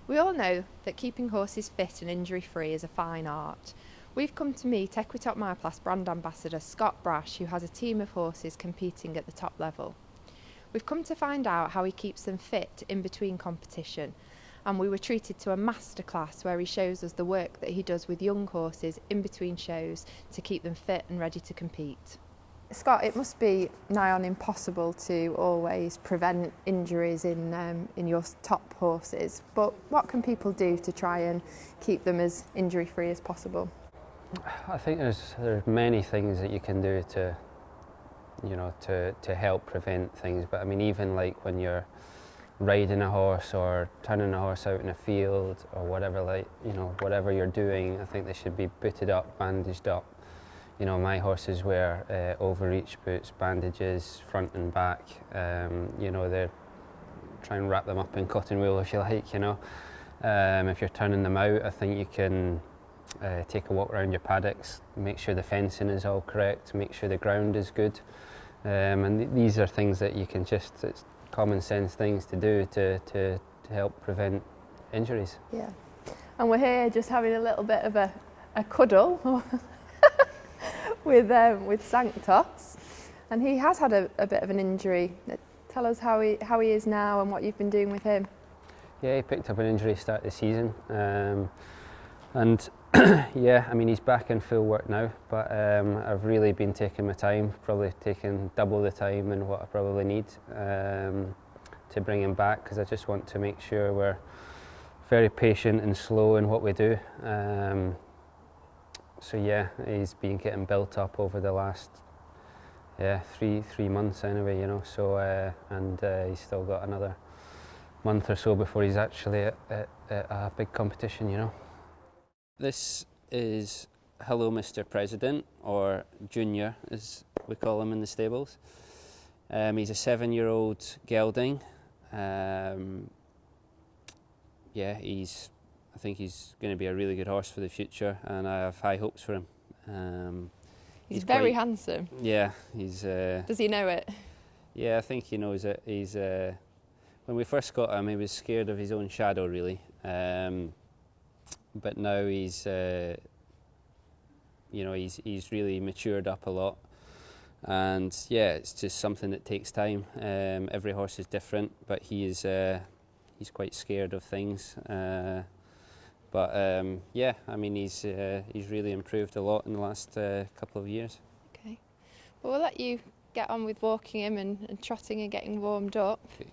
We all know that keeping horses fit and injury-free is a fine art. We've come to meet Equitop Myplast brand ambassador Scott Brash, who has a team of horses competing at the top level. We've come to find out how he keeps them fit in between competition, and we were treated to a masterclass where he shows us the work that he does with young horses in between shows to keep them fit and ready to compete. Scott, it must be nigh on impossible to always prevent injuries in your top horses, but what can people do to try and keep them as injury-free as possible? I think there's many things that you can do to help prevent things, but I mean, even like when you're riding a horse or turning a horse out in a field or whatever, whatever you're doing, I think they should be booted up, bandaged up. You know, my horses wear overreach boots, bandages, front and back. They try and wrap them up in cotton wool if you like, If you're turning them out, I think you can take a walk around your paddocks, make sure the fencing is all correct, make sure the ground is good. And these are things that you can it's common sense things to do to help prevent injuries. Yeah, and we're here just having a little bit of a cuddle with Sanctos, and he has had a bit of an injury. Tell us how he is now and what you've been doing with him. Yeah, he picked up an injury to start the season, and yeah, I mean, he's back in full work now, but I've really been taking my time, probably taking double the time than what I probably need to bring him back, because I just want to make sure we're very patient and slow in what we do. So yeah, he's been getting built up over the last three months anyway, So and he's still got another month or so before he's actually at a big competition, This is Hello Mr. President, or Junior as we call him in the stables. He's a 7-year-old gelding. I think he's going to be a really good horse for the future, and I have high hopes for him. He's very handsome. Yeah, he's. Does he know it? Yeah, I think he knows it. He's. When we first got him, he was scared of his own shadow, really. But now he's. He's really matured up a lot, and yeah, it's just something that takes time. Every horse is different, but he's quite scared of things. Yeah, I mean, he's really improved a lot in the last couple of years. Okay, well, we'll let you get on with walking him and trotting and getting warmed up. Okay.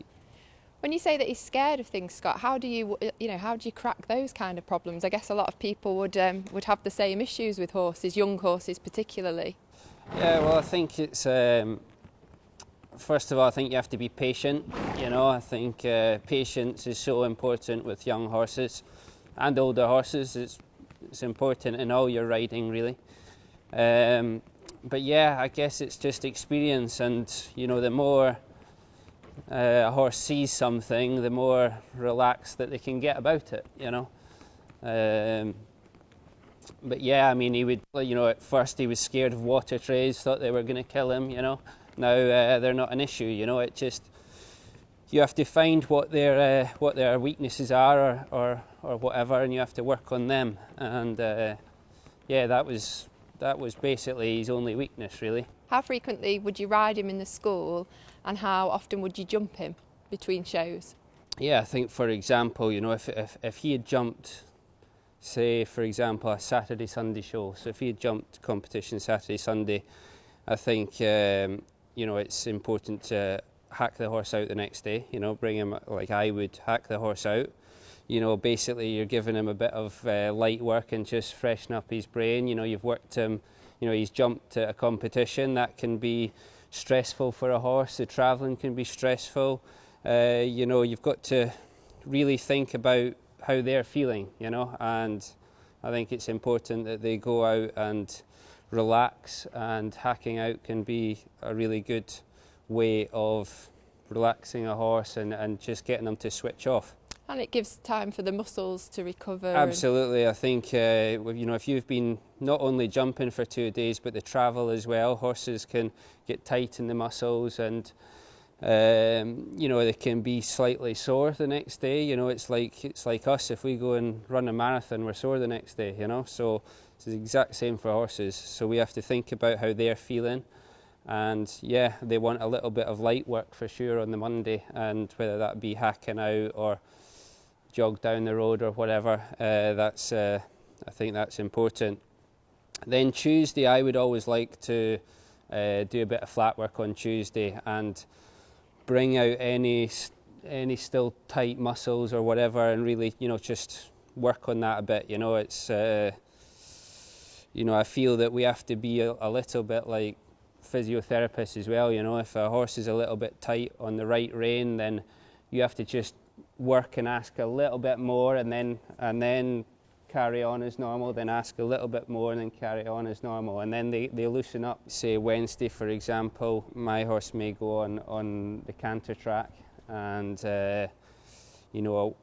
When you say that he's scared of things, Scott, how do you crack those kind of problems? I guess a lot of people would have the same issues with horses, young horses particularly. Yeah, well, I think it's first of all, I think you have to be patient. I think patience is so important with young horses and older horses. It's important in all your riding, really. But yeah, I guess it's just experience, and the more a horse sees something, the more relaxed that they can get about it. But yeah, I mean, he would. At first he was scared of water trays, thought they were going to kill him. Now they're not an issue. It just, you have to find what their weaknesses are or whatever, and you have to work on them. And yeah, that was basically his only weakness, really. How frequently would you ride him in the school, and how often would you jump him between shows? Yeah, I think, for example, if he had jumped, say, for example, a Saturday Sunday show, so if he had jumped competition Saturday Sunday, I think it's important to hack the horse out the next day. Bring him like I would hack the horse out. Basically you're giving him a bit of light work and just freshen up his brain. You've worked him. He's jumped at a competition. That can be stressful for a horse. The travelling can be stressful. You've got to really think about how they're feeling, and I think it's important that they go out and relax, and hacking out can be a really good way of relaxing a horse and just getting them to switch off. And it gives time for the muscles to recover. Absolutely. I think, if you've been not only jumping for 2 days, but the travel as well, horses can get tight in the muscles, and You know, they can be slightly sore the next day. You know, it's like us. If we go and run a marathon, we're sore the next day. You know, so it's the exact same for horses. So we have to think about how they're feeling, and yeah, they want a little bit of light work for sure on the Monday, and whether that be hacking out or jog down the road or whatever. I think that's important. Then Tuesday, I would always like to do a bit of flat work on Tuesday and bring out any still tight muscles or whatever, and really, you know, just work on that a bit. You know, it's you know, I feel that we have to be a little bit like physiotherapists as well. You know, if a horse is a little bit tight on the right rein, then you have to just work and ask a little bit more, and then carry on as normal, then ask a little bit more, and then carry on as normal, and then they loosen up. Say Wednesday, for example, my horse may go on the canter track, and you know,